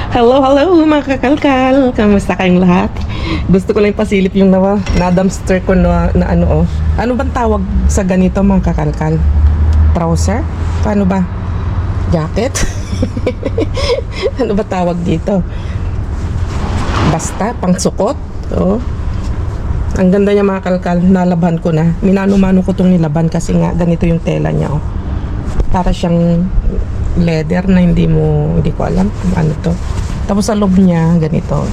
Hello, hello mga kakalkal. Kamusta kayong lahat? Gusto ko lang pasilip yung na-dumpster ko na ano. Ano bang tawag sa ganito mga kakalkal? Trouser? Paano ba? Jacket? Ano ba tawag dito? Basta, pangsukot? Oh. Ang ganda niya mga kalkal. Nalaban ko na. Minano-mano ko itong nilaban kasi nga ganito yung tela niya. Oh. Para siyang leather na hindi ko alam kung ano to. Tapos sa loob niya ganito.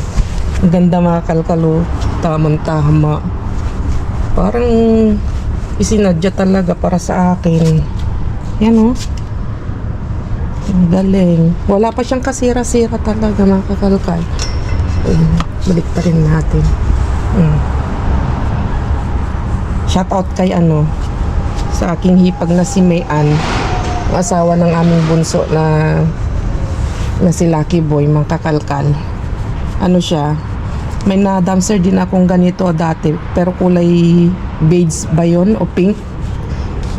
Ang ganda mga kalkalo, tamang-tama. Parang isinadya talaga para sa akin. Yan oh. Ang galing. Wala pa siyang kasira-sira talaga mga kakalkal. Balik pa rin natin. Shout out kay sa aking hipag na si Mayan, ang asawa ng aming bunso na si Lucky Boy, mga kakalkal. Ano siya, may na-dumpster din akong ganito dati, pero kulay beige ba yun o pink,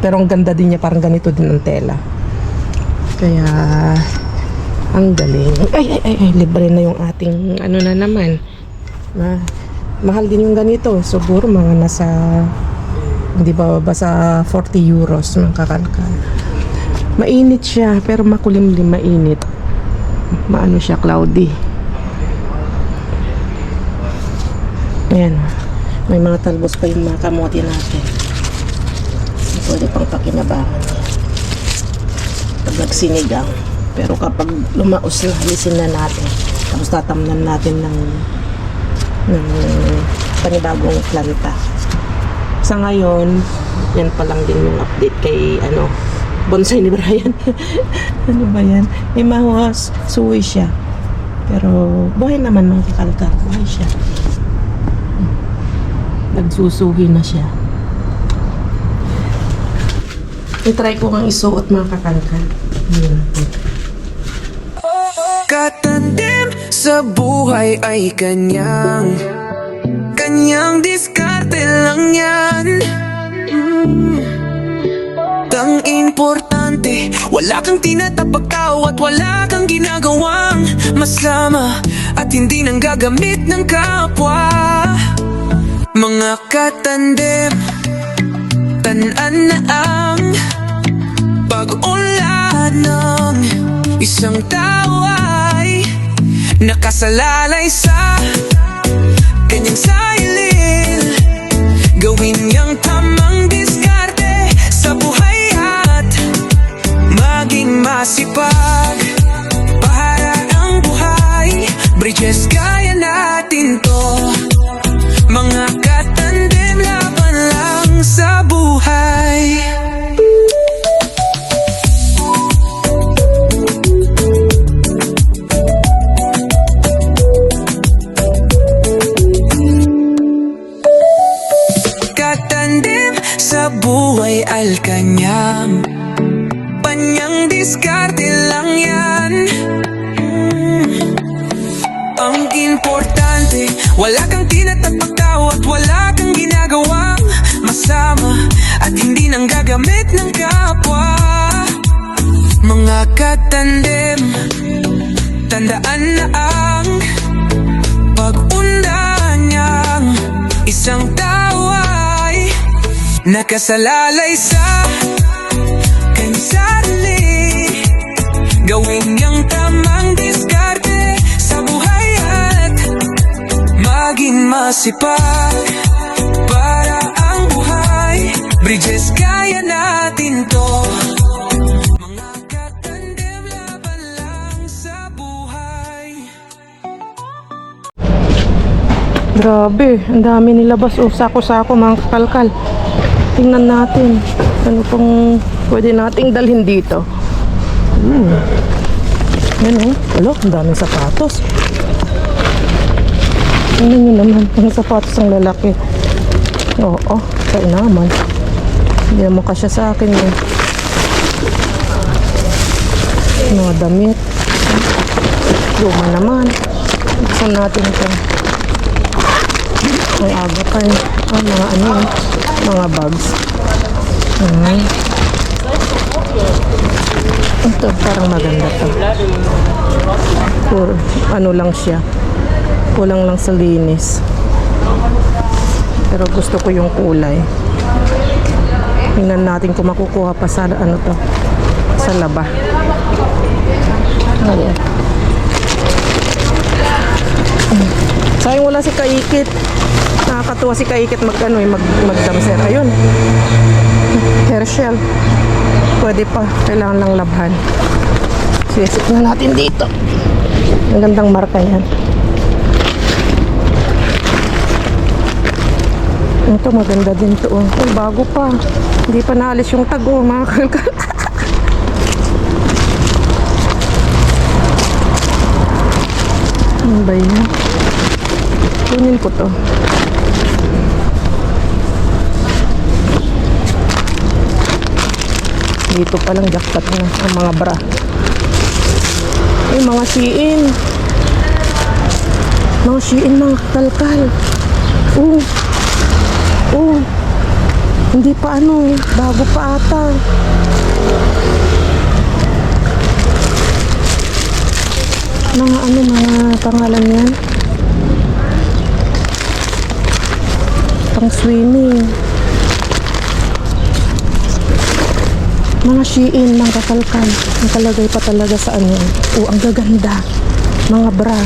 pero ang ganda din niya, parang ganito din ang tela. Kaya ang galing. Ay, libre na yung ating na naman. Mahal din yung ganito, siguro mga nasa hindi ba sa 40 euros mga kakalkal. Mainit siya, pero makulimlim, mainit. Maano siya, cloudy. Ayan. May mga talbos pa yung mga kamote natin. Pwede pang pakinabangan niya. Pag nagsinigang. Pero kapag lumaos na, halisin na natin. Tapos tatamnan natin ng panibagong planta. Sa ngayon, yan pa lang din yung update kay bonsai ni Brian. Ano ba yan? May mahuwas, suwi siya. Pero buhay naman mga kakalkal. Buhay siya. Nagsusuhi na siya. I-try ko nga isuot mga kakalkal. Katandim sa buhay ay kanyang diskarte lang yan. Ang importante, wala kang tinatapakaw at wala kang ginagawang masama at hindi nang gagamit ng kapwa. Mga katandem, tanan na ang pag-unlad ng isang tao ay nakasalalay sa kanyang sailin. Gawin niyang tamang diskarte sa buhay at maging masipag para ang buhay. Bridges, kaya natin to. Mga katandem, laban lang sa buhay. Buhay al kanyang diskarte lang yan. Ang importante, wala kang tinatapakaw at wala kang ginagawang masama at hindi nang gagamit ng kapwa. Mga katandem, tandaan na ang pag-unlad niyang isang tao ay nakasalalay sa kanyang sarili. Gawin niyang tamang diskarte sa buhay at maging masipag para ang buhay. Bridges, kaya natin to. Mga katandem, laban lang sa buhay. Grabe, ang dami nilabas. Sako-sako mga kakalkal. Tingnan natin ano pong pwede nating dalhin dito. Yan Alo, ang daming sapatos. Tingnan nyo naman ang sapatos ng lalaki. Oo, kaya naman hindi naman kasya sa akin mga damit. Luma naman. Buksan natin ito. May aga pa mga mga bags. Ito parang maganda to. ano lang siya. Kulang lang sa linis. Pero gusto ko yung kulay. Tingnan natin kung makukuha pa sa ano to. Sa laba. Ayan. Sayang wala si Kaikit. Nakakatuwa si Kaikit mag-damser. Ayun. Herschel. Pwede pa. Kailangan lang labhan. Sisip na natin dito. Ang gandang marka yan. Ito maganda din to. Ay, bago pa. Hindi pa naalis yung tag. Mga kalkal. Ano ba yan? Kunin ko to. Dito palang jacket na ang mga bra. Ay, mga Shein. Mga Shein, mga kalkal. Hindi pa ano, bago pa ata. Mga ano, mga pangalan yan. Pang swimming. Mga Shein, mga kakalkal. Nakalagay pa talaga sa ano. Ang gaganda. Mga bra.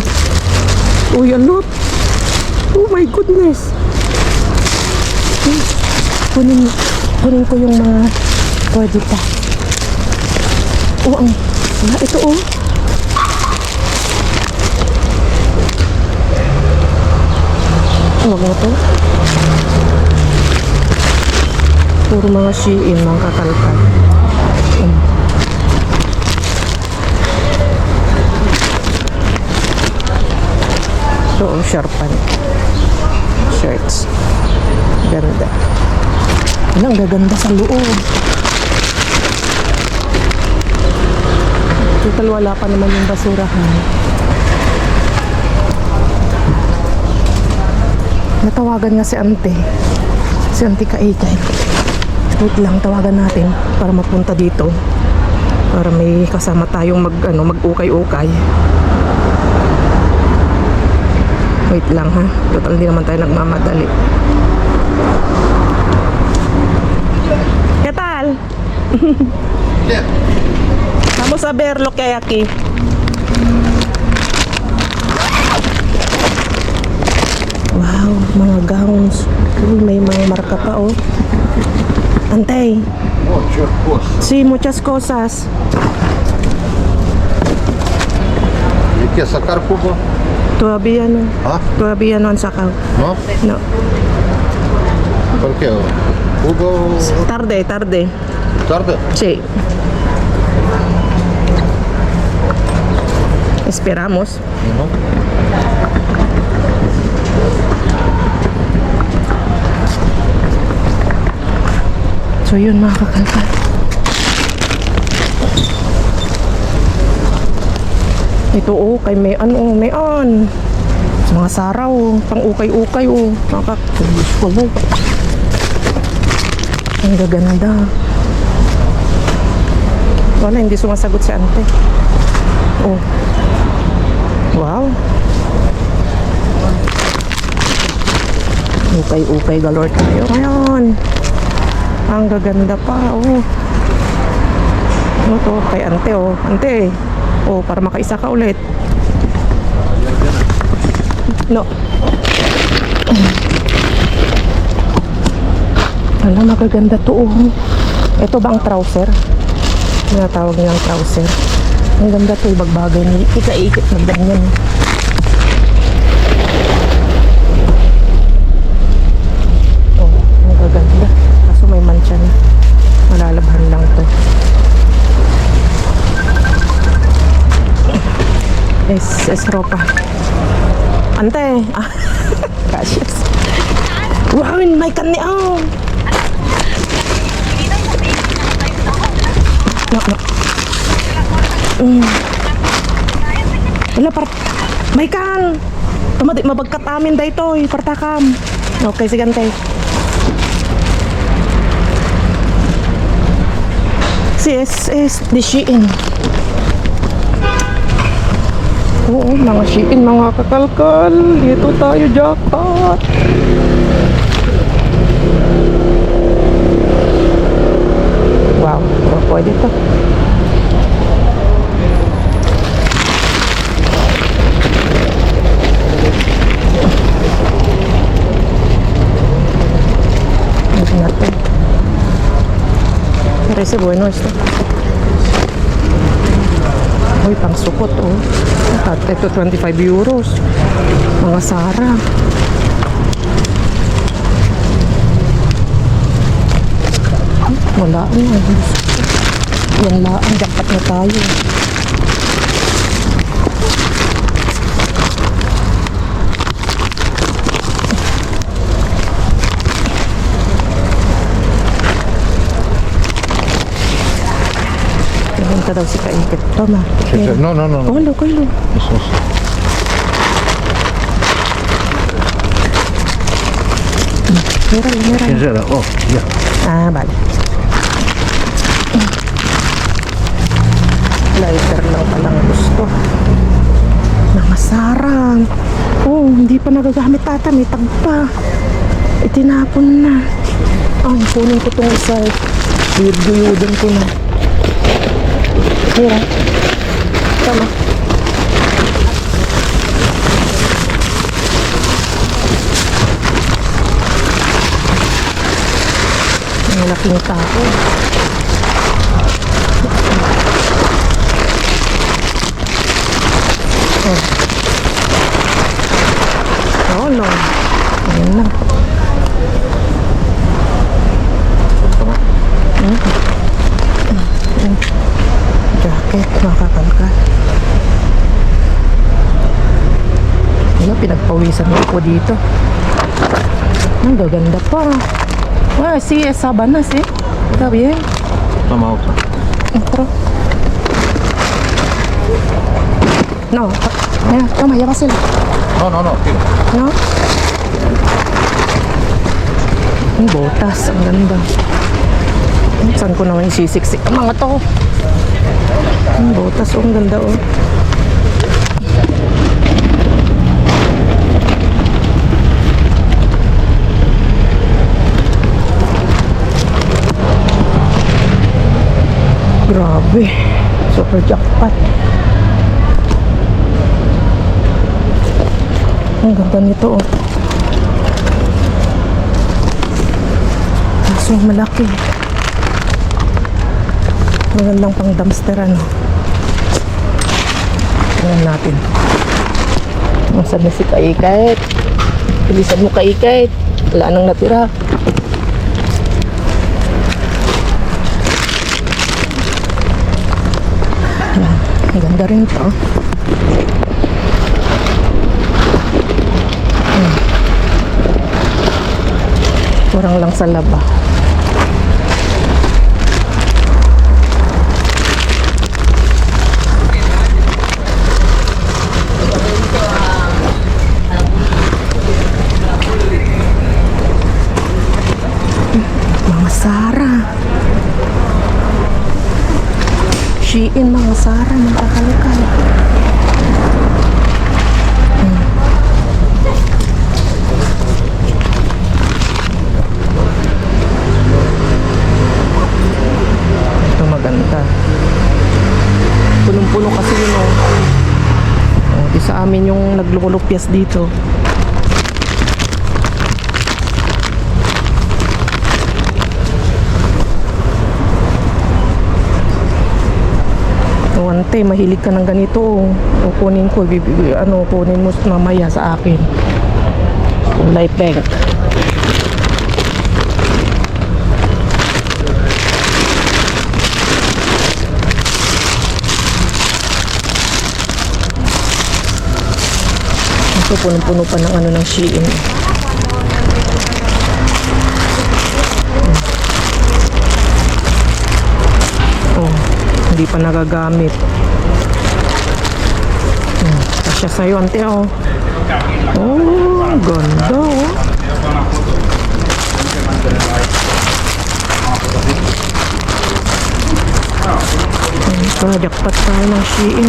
Yan lot. Oh my goodness. Kunin ko yung mga pwede pa. Ito Huwag mo to. Puro mga Shein, mga kakalkal. Ito, sharpan. Shirts. Ganda. Ang gaganda sa loob. Total wala pa naman yung basurahan. Natawagan nga si Ante. Si Ante Kaikay. Wait lang, tawagan natin para mapunta dito. Para may kasama tayong mag-ukay-ukay. Wait lang ha. Total hindi naman tayo nagmamadali. ¿Qué tal? Vamos a ver lo que hay aquí. Wow, mga gowns. May mga marka pa Antay. Muchas cosas. Sí, muchas cosas. ¿Y hay que sacar jugo? Todavía no. ¿Ah? Todavía no han sacado. ¿No? No. ¿Por qué? ¿Jugo Tarde. tarde? Sí. Esperamos. ¿No? So yun mga kakalkal. Ito kay Mayan Mayan. Sa mga saraw, pang ukay-ukay nakakagulay. Ang gaganda. Wala, hindi sumasagot si Ante. Wow. Ukay-ukay galore tayo ngayon. Ang gaganda pa, Ano to? Kay Ante, Ante. Para makaisa ka ulit. No. Alam, magaganda to, Ito ba ang trouser? Tinatawag nilang trouser. Ang ganda to, bagbagay ni ika-ikit na ganyan. Ang gaganda. Kaso may mancha na. Malalabhan lang to. Es ropa. Ante. Gracias. Wow, may kaniaw. No. Wala may kan. Mabagkat amin dayto, partakam. Okay, sige Ante. Si es di Shein. Oo, mga Shein, mga kakalkal. Dito tayo, jackpot. Wow, pwede to. Ito na to. Parece bueno esto. Uy, pang sukot, oh. Ito 25 euros. Mga Sara. Wala na. Wala ang jackpot na tayo. Pinunta daw si Kaikit. Tama. No, no, no, no. Kolo, kolo. Eso es. Mira. Sincera. Oh, ya. Ah, vale. Lighter lang palang gusto. Mga sarang. Oh, hindi pa nagagamit ata. May tag pa. Itinapon na. Ay, kunin ko itong isa. Guyudan ko na. Mira. Tama. Malaking tao. Oh no. Ayan na. Jacket, makakalkal. Ano, pinagpawisan ako dito. Ang gaganda pa. Ah, sí, es sábanas, ¿eh? Está bien. Toma otra. Otro. No, mira, toma, llévaselo. No, no, no. Tira. No? Ang botas, ang ganda. Saan ko naman isisiksik ang mga to? Ang botas, oh, ang ganda, oh. Grabe, super jackpot. Ang ganda nito, oh. Kaso malaki. Magandang pang dumpster, ano. Tingnan natin. Nasaan na si Kaikait? Bilisan mo, Kaikait. Wala nang natira. Ang ganda rin to. Kurang lang sa laba. Mga Sara. Shein, mga Sara, mga kakalukal. Ito maganda. Punong-puno kasi yun, oh. Oh, di sa amin yung naglulupyas dito. Ante, mahilig ka ng ganito, oh. O kunin ko, kunin mo mamaya sa akin. Light bank. Ito, punong-puno pa ng ng Shein. Oh, hindi pa nagagamit. Kasya sa'yo, ante, oh. Oh, ganda, oh. Ito, jackpot tayo ng Shein.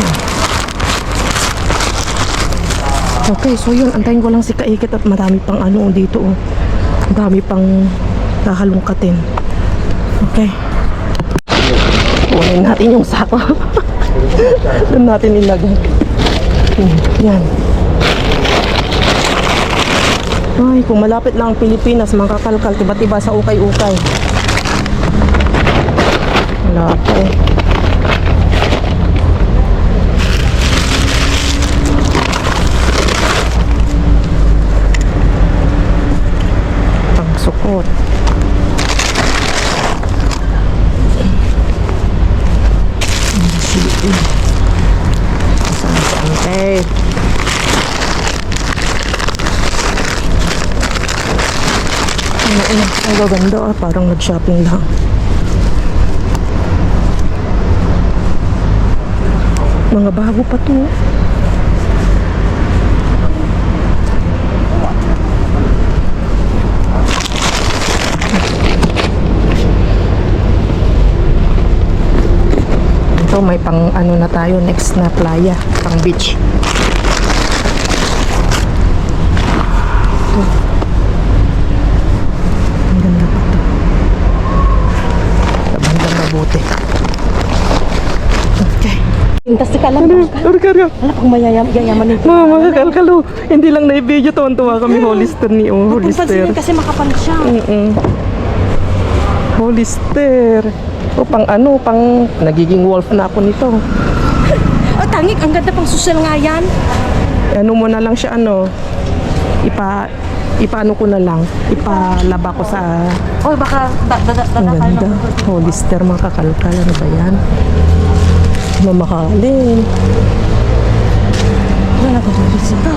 Okay, so yun, antayin ko lang si Kaikit at marami pang ano dito. Oh. Marami pang kahalungkatin. Okay. Kunin natin yung sako. Doon natin ilagay. Yan. Ay, kung malapit lang ang Pilipinas, makakalkal, tiba-tiba sa ukay-ukay. Malapit. Pangsukot. Sante. Ang gaganda parang nag-shopping lang. Mga bago pa to. Ito may pang ano na tayo next na playa, pang beach. Ito. Ang ganda pa to. Bandang mabuti. Okay. Pintas ka lang. Karga. Alam kung mayayaman nito. Mga kalkalo. Hindi lang na-video to. Tuwa kami Hollister ni Hollister. Pansinin kasi makapal siya. Hollister. O pang ano, pang nagiging wolf na ako nito. Oh, tangik. Ang ganda pang social nga yan. Ano mo na lang siya ano, ipaano ko na lang, ipalaba ko sa Oh, baka ang ganda. Hollister, mga kakalkal. Ano ba yan? Mamahalin. wala ko dito.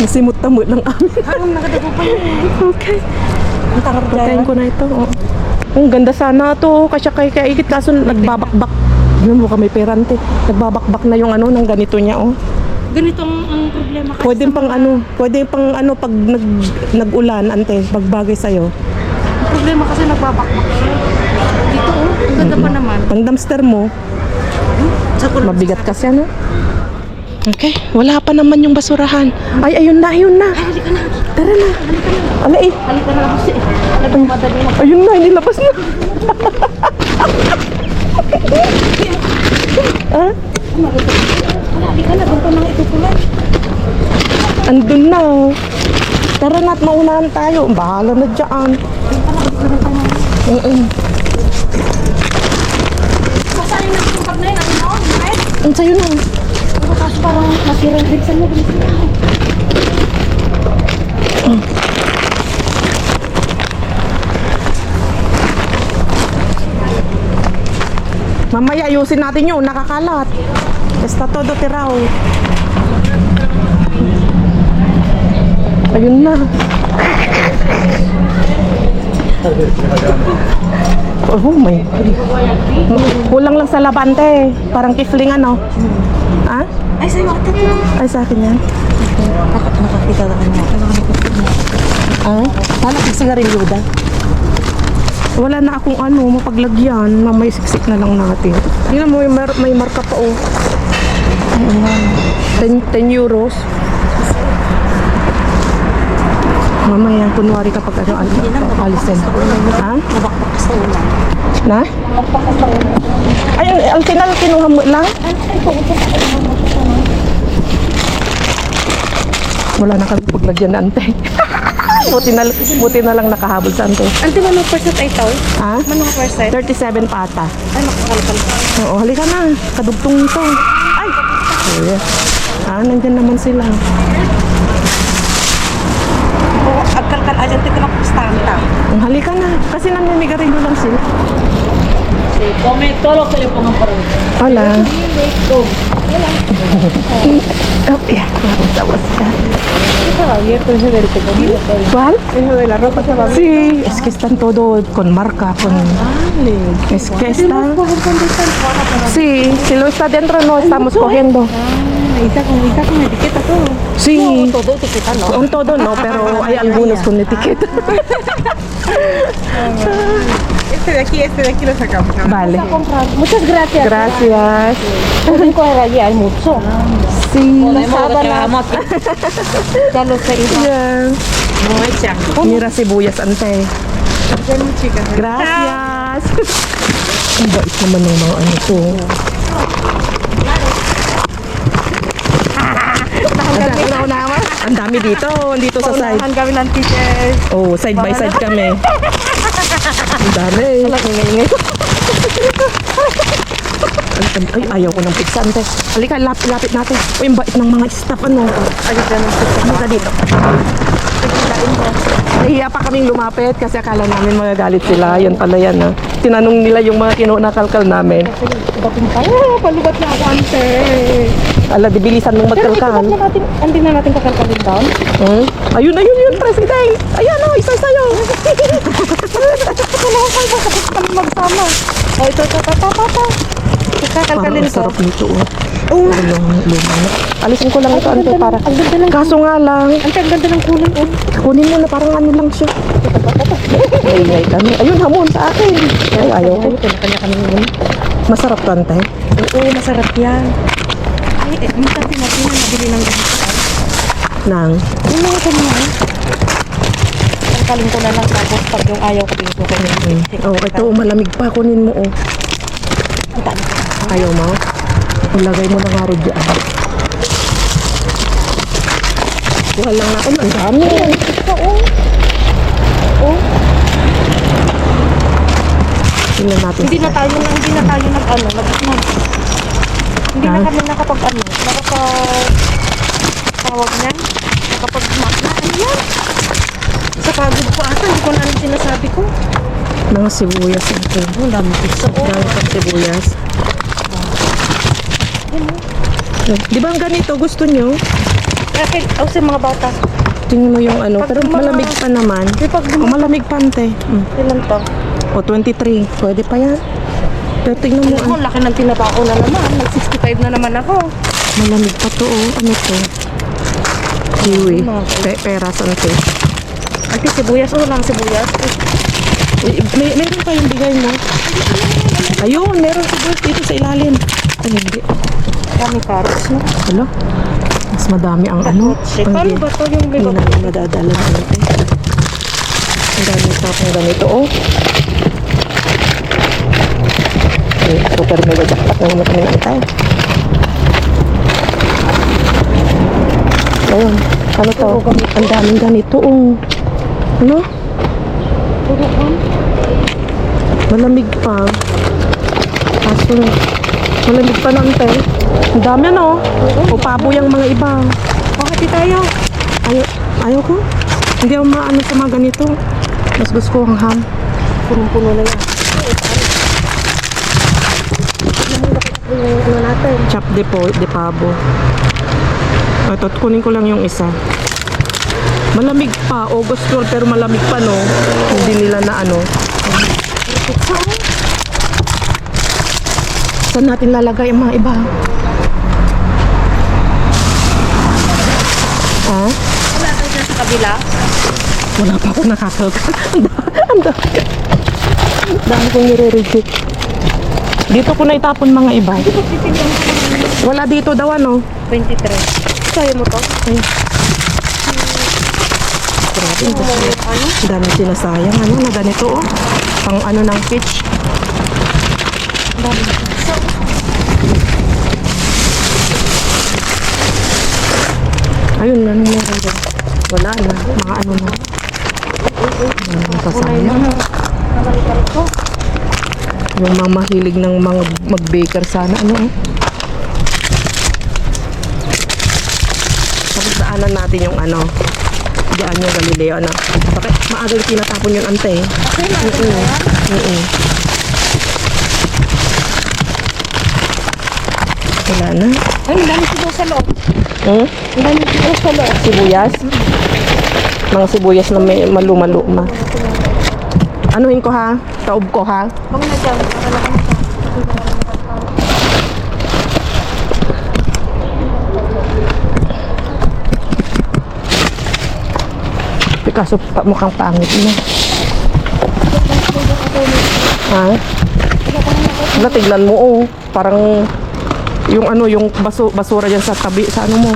Masimot-tamot lang amin. Ang nagadago pa yun. Okay. Ang tangar Patayin ko na ito. Oh. Ang ganda sana to. Kasi kay Kaikit kaso nagbabakbak. Yun mo kami perante. Nagbabakbak na yung ano ng ganito niya. Oh. Ganito ang problema kasi Pwede pang ano pag nag-ulan ante, pagbagay sa'yo. Ang problema kasi nagbabakbak siya. Dito oh, ang ganda pa naman. Pang dumpster mo, mabigat kasi ano. Okay, wala pa naman yung basurahan. Ay, ayun na. Ay, halika na. Tara na. Ala eh. Halika na kasi. Nagmamadali na. Ayun na, inilabas na. Ah? Halika na. Ganito nang itutulan. Andun na. Tara na at maunahan tayo. Bahala na dyan. Masayang na yung pag na yun. Ano na? Right? Ang sa'yo na. Pero kaso parang masirang din sa mga Mamaya ayusin natin yun. Nakakalat. Está todo tirao. Ayun na. Oh my God. Kulang lang sa labante. Parang kifling ano. Ah? Ay, sa'yo ata na. Ay, sa akin yan. Nakakita ka niya. Ah? Paano kung sigarilyo da? Wala na akong ano, mapaglagyan. Mamay siksik na lang natin. Tingnan mo, may marka pa oh. 10 euros. Mamaya, kunwari kapag ano, alisin. Ha? Nabakbak ka sa ulan. Na? Nabakbak ka sa ulan. Ay, ang final, kinuha mo lang? Wala na kami paglagyan na ante. buti na lang nakahabol sa ante. Ante, manong percent ay tao? Ha? Manong percent? 37 pata. Ay, makakalkal ka. Oo, halika na. Kadugtong nito. Ay! Kuya. Nandyan naman sila. Oo, agkalkal. Ayan, tito lang pustanta. Halika na. Kasi naninigarilyo lang sila. Come todo lo que le pongan por ahí. Hola. Oh, yeah. Tapos ka. Estaba abierto ese del que comía todo. ¿Cuál? Eso de la ropa se va a ver. Sí, es que están todo con marca, con... Es que está... Sí, si lo está dentro no estamos cogiendo. Ahí está con etiqueta todo. Sí, No, todo etiqueta no. con todo no, pero hay algunos con etiqueta. aquí lo sacamos. Vale. Vamos a comprar. Muchas gracias. Gracias. Pueden coger allí, hay mucho. Sí. Sábanas. Ya lo sé. Yan. No echan. Mira sibuyas, ante. Gracias. Ang bait naman ng mga ano to. Ang dami dito. Dito sa side. Paunahan kami ng teachers. Oh, side by side kami. Ang dami. Ingay-ingay. Ay, ayaw ko ng pizza, ante. Halika, lapit natin. Uy, ang bait ng mga staff, ano. Ayun ka ng teachers. Halika dito. Nahiya pa kaming lumapit kasi akala namin magagalit sila. Yan pala yan, ha. Tinanong nila yung mga kinunakalkal namin. Bating pa. Palubat na ako, ante. Ala, dibilisan mong Pero magkalkal. ikaw na natin, hindi na natin kakalkalin down. Hmm? Ayun, yun, president. Ayan, oh, isa sa'yo. Kailangan kayo masabot kami magsama. O, ito. Parang Kakalkalin ang ko. sarap nito, oh. Lumang. Alisin ko lang ito, ante, para. Ang ganda lang. Kaso nga lang, Ante, ang ganda ng kulay, oh. kunin mo na parang ano lang siya. Maingay kami. Ayun, hamon sa akin. Ay, ayaw ko. Kanya kami ngayon. Masarap to, ante. Oo, masarap yan. Ay, minsan natin na nabili ng ganito. Nang. Ano ito mga? Kalkalin ko na lang tapos pag yung ayaw ko dito kayo. Oh, ito, malamig pa. Kunin mo, oh. Ayaw mo? Ilagay mo na nga rin dyan. Kuha lang na ako. Ang dami. Oo. Tingnan natin. Hindi na tayo hindi na kami nakapag tawag niyan. Nakapag-mat na. Ano yan? Sa pagod ko ata, hindi ko na alam sinasabi ko. Mga sibuyas ito. Ang dami pizza. Dami pang sibuyas. Di ba ang ganito? Gusto nyo? Bakit? Sa mga bata. Tingnan mo yung ano. Pag Pero mga- malamig pa naman. Pag O, malamig pa, ante. Ilan to? O, 23. Pwede pa yan. Pero tingnan mo. Ako, laki ng tinaba ko na naman. Nag-65 na naman ako. Malamig pa to, oh. Ano to? Kiwi. Peras, ante. Ante, sibuyas. Lang sibuyas. Meron pa yung bigay mo. Ayun, meron sibuyas dito sa ilalim. Ay, hindi. Kami carrots, no? Hala. Mas madami ang ano. Shit. Paano ba to yung Hindi liba? namin madadala na ito. Ang dami sa akong ganito, oh. Okay, super mega jackpot na muna kami ng antay. Ayun. Ano to? Ang daming ganito, oh. Ano? Malamig pa. Kaso, malamig pa ng te. Ang dami, ano? O pabo yung mga iba. Bakit di tayo? Ayaw ko. Hindi ako maano sa mga ganito. Mas gusto ko ang ham. Punong-puno na yan. Ano natin? Chop de pabo. Ito, kunin ko lang yung isa. Malamig pa. August 12 pero malamig pa, no? Hindi nila na ano. Saan natin lalagay ang mga iba? Ha? Wala tayo dyan sa kabila. Wala pa ako nakakalkal. Ang dami kong nire-reject. Dito ko na itapon mga iba. Wala dito daw, ano? 23. Kaya mo to? Ay. Grabe, Ano? ang dami sinasayang, ano, na ganito, oh. Pang ano ng pitch. Ayun, ano meron dyan? Wala na, mga ano na. Nasasayang. Yung mga mahilig ng mga mag-baker sana, ano, eh. Tapos daanan natin yung ano, daan yung Galileo, ano. Bakit maagang tinatapon yung ante, eh. Wala na. Ay, ang dami sibuyas sa loob. Hmm? Ang dami sibuyas sa loob. Sibuyas? Mga sibuyas na may maluma-luma. Anuhin ko, ha? Taob ko, ha? Bang na dyan. Para lang ano to. Kaso mukhang pangit na. Ha? Wala, tignan mo, oh. Parang yung ano, yung basura dyan sa tabi, sa ano mo.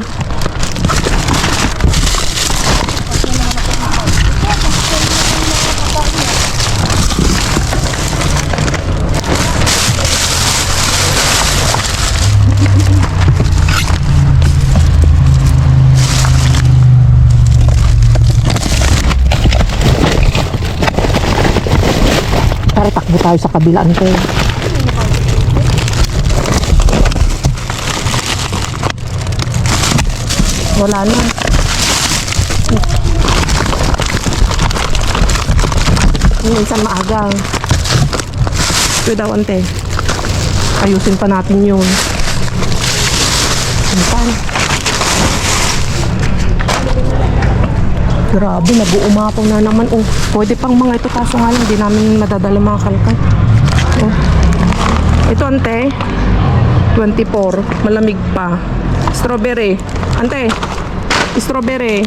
Tara, takbo tayo sa kabilaan ko. Wala na. Minsan maaga. Pwede daw, ante. Ayusin pa natin yun. Minsan. Grabe, nag-uumapaw na naman. Oh, pwede pang mga ito, kaso nga lang, hindi namin madadala mga kalkal. Oh. Ito, ante. 24. Malamig pa. Strawberry. Ante. Strawberry.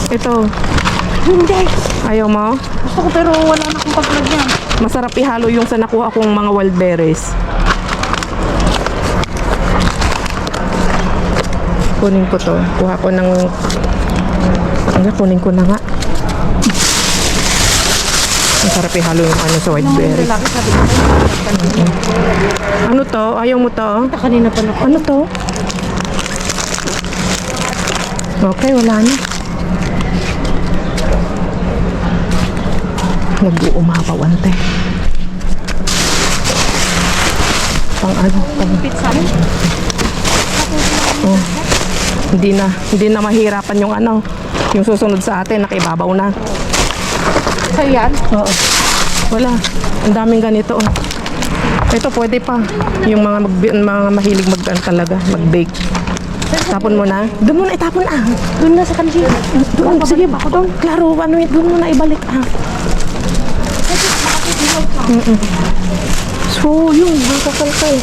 Ito. Hindi. Ayaw mo? Gusto ko pero wala na akong pag-vlog yan. Masarap ihalo yung sa nakuha kong mga wild berries. Kunin ko to. Kuha ko ng... kunin ko na nga. Masarap ihalo yung ano sa wild berries. Lalaki sabi ko. Ano to? Ayaw mo to? Kanina pa na. Ano to? Okay, wala na. Nag-uumapaw, ante. Pang ano? Pang... Pizza. Oh. Hindi na mahirapan yung ano. Yung susunod sa atin, nakibabaw na. So yan? Oo. Wala. Ang daming ganito. Oh. Ito pwede pa. Yung mga mahilig talaga, mag-bake. Tapon mo na. Doon mo na itapon ah. Doon na sa kanina. Doon, sige ba ako doon? Klaro, ano yun? Doon mo na ibalik ah. So, yun, mga kakalkal.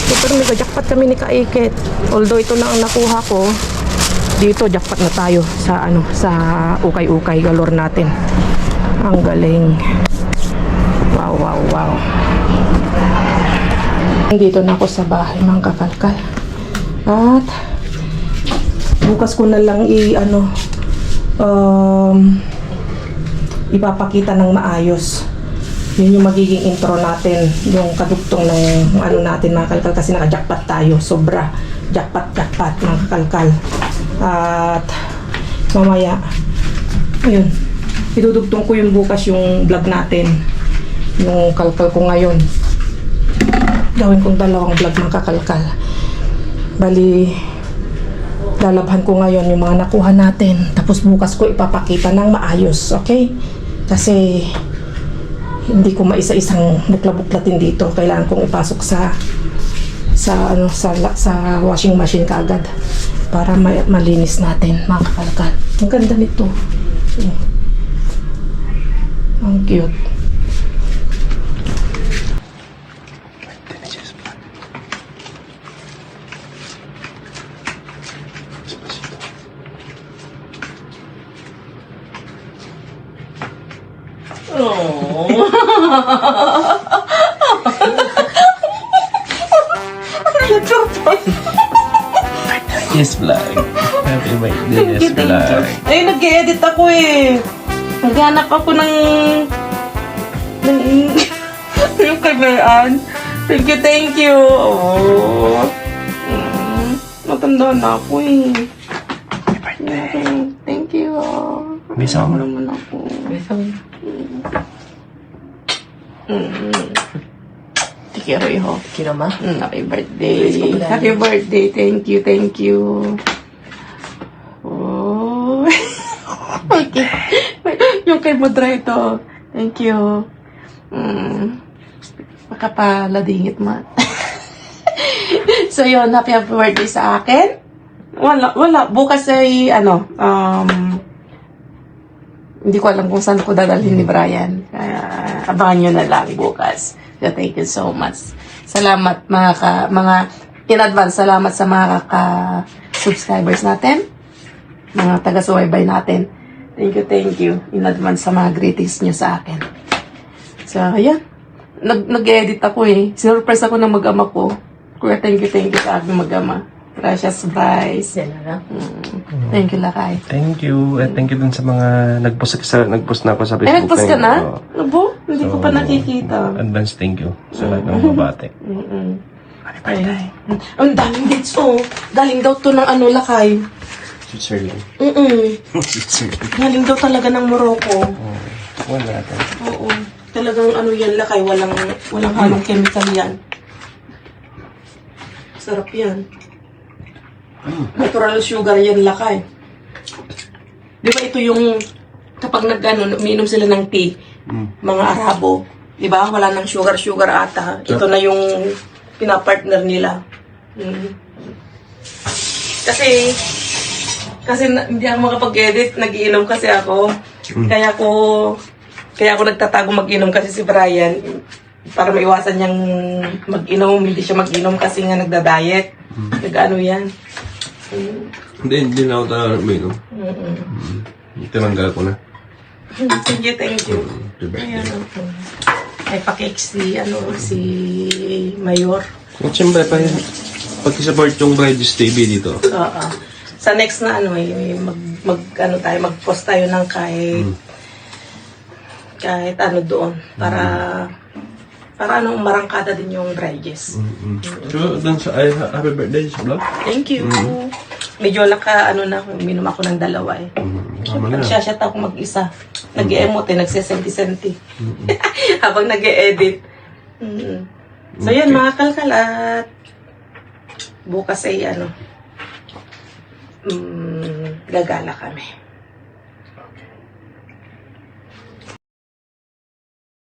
Pero may jackpot kami ni Kaiket. Although ito na ang nakuha ko, dito jackpot na tayo sa ano, sa ukay-ukay galore natin. Ang galing. Wow, wow, wow. Dito na ako sa bahay, mga kakalkal. At bukas ko na lang ipapakita ng maayos. Yun yung magiging intro natin, yung kadugtong ng ano natin mga kalkal, kasi naka-jackpot tayo, sobra jackpot mga kalkal. At mamaya ayun, idudugtong ko yung bukas yung vlog natin, yung kalkal ko ngayon. Gawin kong dalawang vlog mga kakalkal. Bali, lalabhan ko ngayon yung mga nakuha natin, tapos bukas ko ipapakita ng maayos, okay? Kasi hindi ko maisa-isang bukla-buklatin dito. Kailangan kong ipasok sa washing machine kaagad para malinis natin, mga kakalkal. Ang ganda nito. Ang cute. Yes, vlog. Happy birthday, yes, vlog. Ay, nag-edit ako eh. Naghanap ako ng yung kameraan. Thank you. Oh. Matanda na ako eh. Happy birthday. Thank you. Bisa mo. Naman ako. Bisa mo. Tikiro iho. Kira ma? Happy birthday. Happy birthday. Thank you. Thank you. Oh. Okay. Yung kay Mudra ito. Thank you. Makapaladingit ma. So yun, happy birthday sa akin. Wala. Bukas ay hindi ko alam kung saan ko dadalhin ni Brian. Abangan nyo na lang bukas. So, thank you so much. Salamat mga in advance, salamat sa mga subscribers natin. Mga taga-subaybay natin. Thank you in advance sa mga greetings nyo sa akin. So, ayan. nag-edit ako eh. Surprise ako ng mag-ama ko. Kuya, thank you sa aking mag-ama. Gracias, Bryce. Thank you, Lakay. Thank you. At thank you dun sa mga nag-post na ako sa Facebook. Nag-post ka na? Oo. Abo? Hindi ko pa nakikita. Advance thank you sa lahat ng mabate. Happy birthday. Ang daming dates, oh. Galing daw to ng Lakay. Switzerland. Switzerland. Galing daw talaga ng Morocco. Wala natin. Oo. Talagang yan, Lakay. Walang halong chemical yan. Sarap yan. Natural sugar yan, Lakay. Di ba ito yung kapag umiinom sila ng tea, mga Arabo, di ba? Wala nang sugar ata. Ito na yung pinapartner nila. Kasi hindi ako makapag-edit, nagiinom kasi ako. Kaya ako nagtatago mag-inom kasi si Brian para maiwasan niyang mag-inom, hindi siya mag-inom kasi nga nagda-diet. Nag-ano yan. Hindi na ako talaga uminom. Tinanggal ko na. Thank you. Ayan, may pa-cake si Mayor. At siyempre, pag-support yung Brides TV dito. Oo. Sa next na mag-post tayo ng kahit ano doon para marangkada din yung Brides. So, dun sa happy birthday sa vlog. Thank you. Medyo minum ako ng 2 eh. Nagsashot ako mag-isa. Nag-emote, nagsesenti-senti. Habang nag-e-edit. So yan mga kalkal at bukas ay gagala kami.